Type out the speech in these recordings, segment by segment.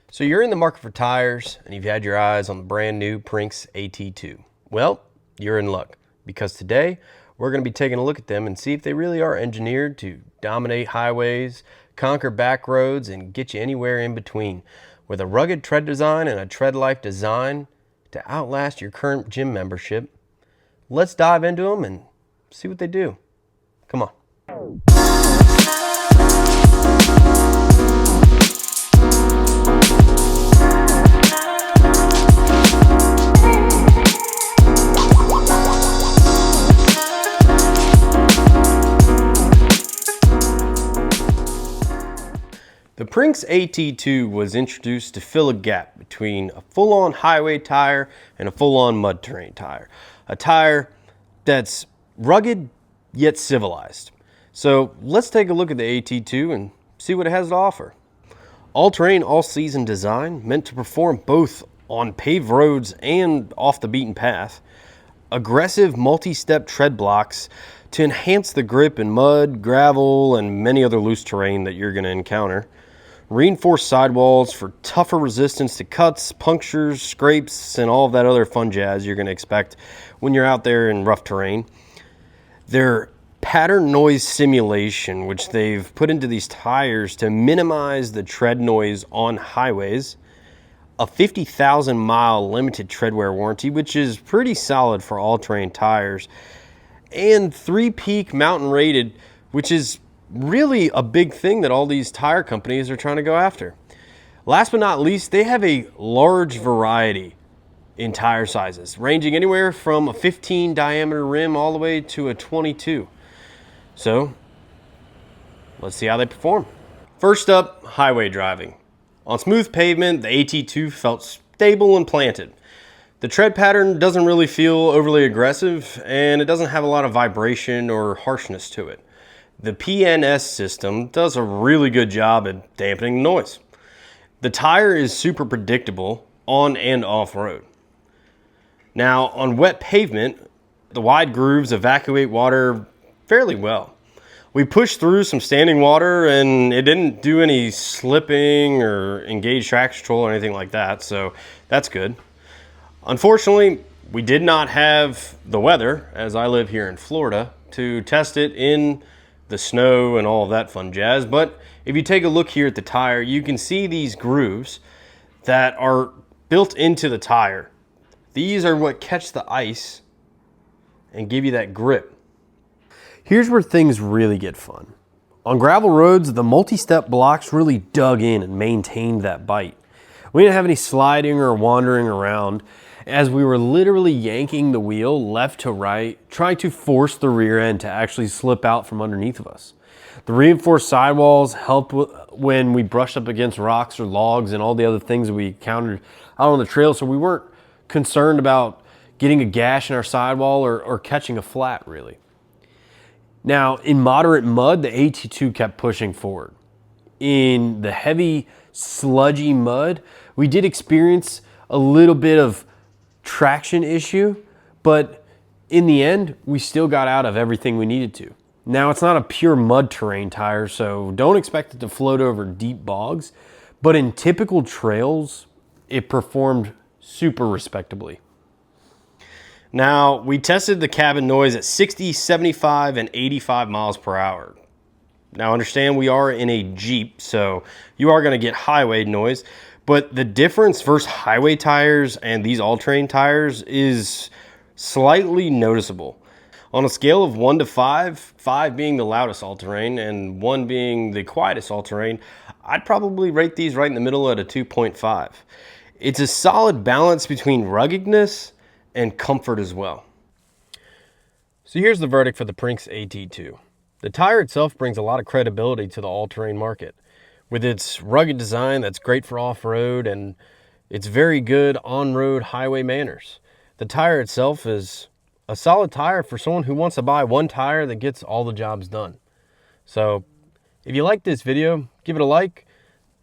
So you're in the market for tires and you've had your eyes on the brand new Prinx AT2. Well, you're in luck because today we're going to be taking a look at them and see if they really are engineered to dominate highways, conquer back roads, and get you anywhere in between. With a rugged tread design and a tread life design to outlast your current gym membership, let's dive into them and see what they do. Come on. The Prinx AT2 was introduced to fill a gap between a full-on highway tire and a full-on mud terrain tire. A tire that's rugged yet civilized. So let's take a look at the AT2 and see what it has to offer. All-terrain, all-season design meant to perform both on paved roads and off the beaten path. Aggressive multi-step tread blocks to enhance the grip in mud, gravel, and many other loose terrain that you're going to encounter. Reinforced sidewalls for tougher resistance to cuts, punctures, scrapes, and all of that other fun jazz you're going to expect when you're out there in rough terrain. Their pattern noise simulation, which they've put into these tires to minimize the tread noise on highways. A 50,000 mile limited tread wear warranty, which is pretty solid for all-terrain tires. And 3-peak mountain rated, which is really a big thing that all these tire companies are trying to go after. Last but not least, they have a large variety in tire sizes, ranging anywhere from a 15 diameter rim all the way to a 22. So let's see how they perform. First up, highway driving. On smooth pavement, the AT2 felt stable and planted. The tread pattern doesn't really feel overly aggressive, and it doesn't have a lot of vibration or harshness to it. The PNS system does a really good job at dampening noise. The tire is super predictable on and off road. Now, on wet pavement, the wide grooves evacuate water fairly well. We pushed through some standing water and it didn't do any slipping or engage traction control or anything like that, so that's good. Unfortunately, we did not have the weather, as I live here in Florida, to test it in the snow and all of that fun jazz. But if you take a look here at the tire, you can see these grooves that are built into the tire. These are what catch the ice and give you that grip. Here's where things really get fun. On gravel roads, the multi-step blocks really dug in and maintained that bite. We didn't have any sliding or wandering around, as we were literally yanking the wheel left to right, trying to force the rear end to actually slip out from underneath of us. The reinforced sidewalls helped when we brushed up against rocks or logs and all the other things that we encountered out on the trail, so we weren't concerned about getting a gash in our sidewall or catching a flat, really. Now, in moderate mud, the AT2 kept pushing forward. In the heavy, sludgy mud, we did experience a little bit of traction issue, but in the end, we still got out of everything we needed to. Now, it's not a pure mud terrain tire, so don't expect it to float over deep bogs, but in typical trails, it performed super respectably. Now, we tested the cabin noise at 60, 75, and 85 miles per hour. Now, understand we are in a Jeep, so you are going to get highway noise, but the difference versus highway tires and these all-terrain tires is slightly noticeable. On a scale of 1 to 5, 5 being the loudest all-terrain and 1 being the quietest all-terrain, I'd probably rate these right in the middle at a 2.5. It's a solid balance between ruggedness and comfort as well. So here's the verdict for the Prinx AT2. The tire itself brings a lot of credibility to the all-terrain market. With its rugged design that's great for off-road and its very good on-road highway manners. The tire itself is a solid tire for someone who wants to buy one tire that gets all the jobs done. So if you like this video, give it a like,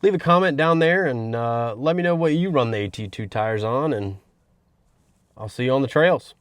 leave a comment down there, and let me know what you run the AT2 tires on, and I'll see you on the trails.